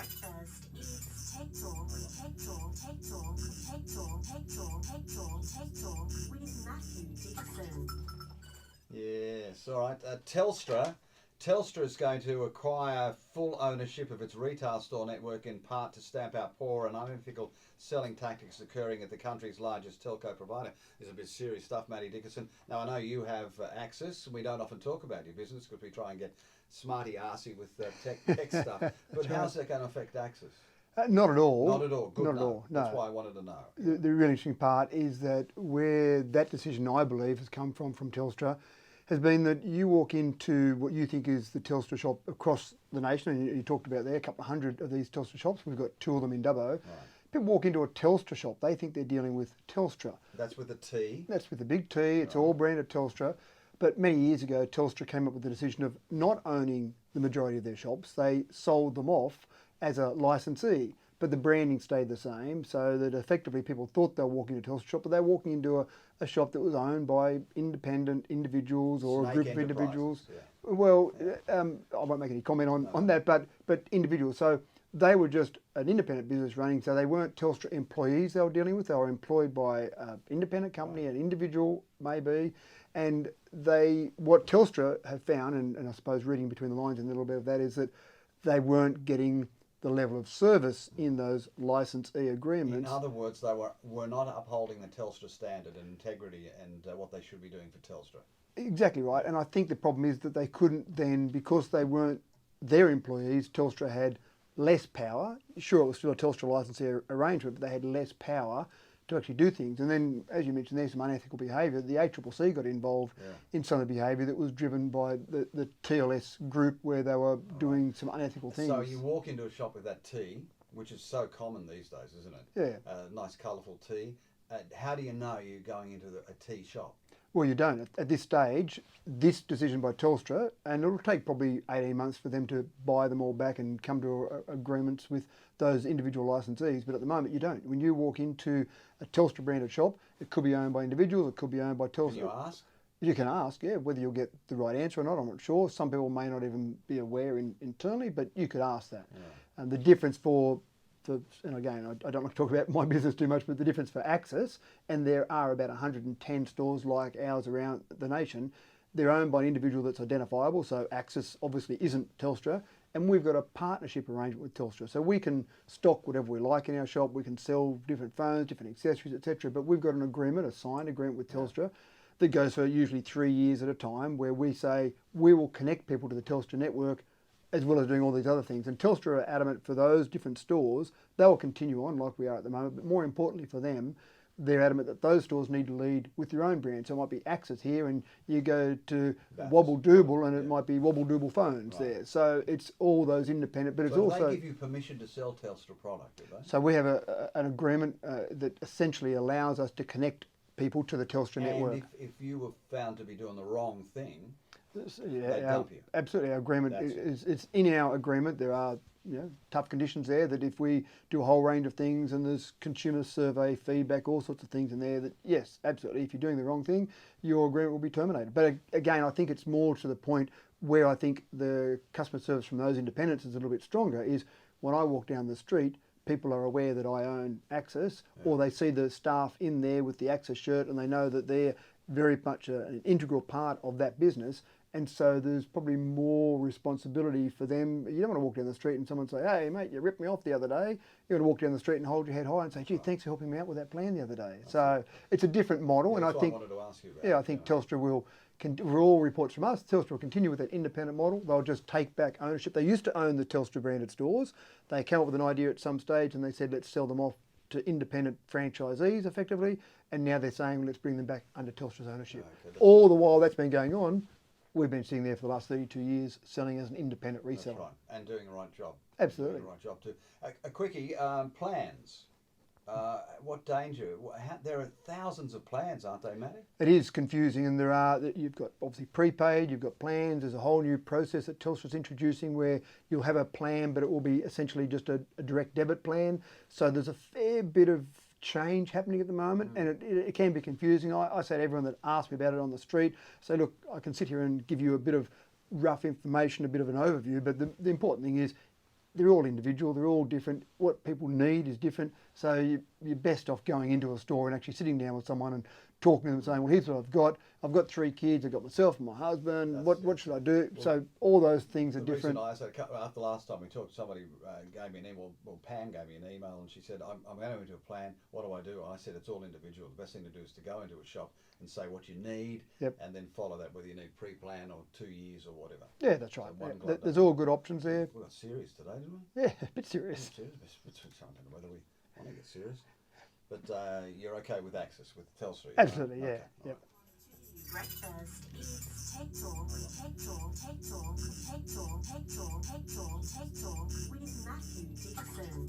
First, it's Tech Talk with Mathew Dickerson. Yes, all right. Telstra is going to acquire full ownership of its retail store network in part to stamp out poor and unethical selling tactics occurring at the country's largest telco provider. This is a bit serious stuff, Mathew Dickerson. Now, I know you have access, and we don't often talk about your business because we try and get smarty-arsey with tech stuff. But how's that going to affect access? Not at all. Not at all. Good Not enough. at all. No. That's why I wanted to know. The really interesting part is that where that decision, I believe, has come from Telstra, has been that you walk into what you think is the Telstra shop across the nation, and you talked about there, a couple of hundred of these Telstra shops. We've got 2 of them in Dubbo. Right. People walk into a Telstra shop, they think they're dealing with Telstra. That's with a T. That's with a big T. It's all branded Telstra. But many years ago, Telstra came up with the decision of not owning the majority of their shops. They sold them off as a licensee, but the branding stayed the same, so that effectively people thought they were walking into a Telstra shop, but they were walking into a shop that was owned by independent individuals or Snake a group of individuals. Yeah. Well, I won't make any comment on that, but individuals. So they were just an independent business running, so they weren't Telstra employees they were dealing with. They were employed by an independent company, an individual maybe, and what Telstra have found, and I suppose reading between the lines a little bit of that, is that they weren't getting the level of service in those licensee agreements. In other words, they were not upholding the Telstra standard and integrity and what they should be doing for Telstra. Exactly right. And I think the problem is that they couldn't then, because they weren't their employees, Telstra had less power. Sure, it was still a Telstra licensee arrangement, but they had less power to actually do things. And then, as you mentioned, there's some unethical behaviour. The ACCC got involved in some of the behaviour that was driven by the TLS group, where they were doing some unethical things. So you walk into a shop with that T, which is so common these days, isn't it? Yeah. Nice colourful T. How do you know you're going into a T shop? Well, you don't. At this stage, this decision by Telstra, and it'll take probably 18 months for them to buy them all back and come to agreements with those individual licensees, but at the moment you don't. When you walk into a Telstra branded shop, it could be owned by individuals, it could be owned by Telstra. Can you ask? You can ask, yeah, whether you'll get the right answer or not, I'm not sure. Some people may not even be aware internally, but you could ask that. Yeah. And the difference and again, I don't like to talk about my business too much, but the difference for Access, and there are about 110 stores like ours around the nation, they're owned by an individual that's identifiable, so Access obviously isn't Telstra, and we've got a partnership arrangement with Telstra. So we can stock whatever we like in our shop, we can sell different phones, different accessories, etc. But we've got an agreement, a signed agreement with Telstra, that goes for usually 3 years at a time, where we say we will connect people to the Telstra network as well as doing all these other things. And Telstra are adamant for those different stores, they will continue on like we are at the moment, but more importantly for them, they're adamant that those stores need to lead with your own brand. So it might be Access here, and you go to Wobble Dooble, and it might be Wobble Dooble phones there. So it's all those independent, but it's also... they give you permission to sell Telstra product, do they? So we have an agreement that essentially allows us to connect people to the Telstra network. And if you were found to be doing the wrong thing, yeah, they dump you. Absolutely, our agreement it's in our agreement. There are tough conditions there, that if we do a whole range of things, and there's consumer survey feedback, all sorts of things in there, that yes, absolutely, if you're doing the wrong thing, your agreement will be terminated. But again, I think it's more to the point where I think the customer service from those independents is a little bit stronger, is when I walk down the street, people are aware that I own Access, or they see the staff in there with the Access shirt, and they know that they're very much an integral part of that business. And so there's probably more responsibility for them. You don't want to walk down the street and someone say, "Hey mate, you ripped me off the other day." You want to walk down the street and hold your head high and say, "Gee, thanks for helping me out with that plan the other day." So it's a different model, and I think, wanted to ask you about. I think Telstra will, for all reports from us, Telstra will continue with that independent model. They'll just take back ownership. They used to own the Telstra branded stores. They came up with an idea at some stage, and they said, let's sell them off to independent franchisees effectively, and now they're saying, let's bring them back under Telstra's ownership. Okay, all the while that's been going on, we've been sitting there for the last 32 years selling as an independent reseller. That's right, and doing the right job. Absolutely. Doing the right job too. A quickie, plans. What danger? There are thousands of plans, aren't they, Matty? It is confusing, and you've got obviously prepaid, you've got plans. There's a whole new process that Telstra's introducing where you'll have a plan, but it will be essentially just a direct debit plan. So there's a fair bit of change happening at the moment, and it can be confusing. I say to everyone that asks me about it on the street, say, look, I can sit here and give you a bit of rough information, a bit of an overview, but the important thing is they're all individual, they're all different. What people need is different. So you're best off going into a store and actually sitting down with someone and talking to them and saying, well, here's what I've got. I've got 3 kids, I've got myself and my husband. What should I do? Well, so all those things are the different. reason I said, after the last time we talked, somebody gave me an email, well, Pam gave me an email and she said, I'm going into a plan, what do I do? And I said, it's all individual. The best thing to do is to go into a shop and say what you need, and then follow that, whether you need pre-plan or 2 years or whatever. Yeah, that's right. So there's all good options there. We got serious today, didn't we? Yeah, a bit serious. I don't know whether we want to get serious. But you're okay with Access, with Telstra? Absolutely, yeah. Okay, Yep. Breakfast, eats, take talk, take talk, take talk, take talk, take talk, take talk, take talk with Mathew Dickerson.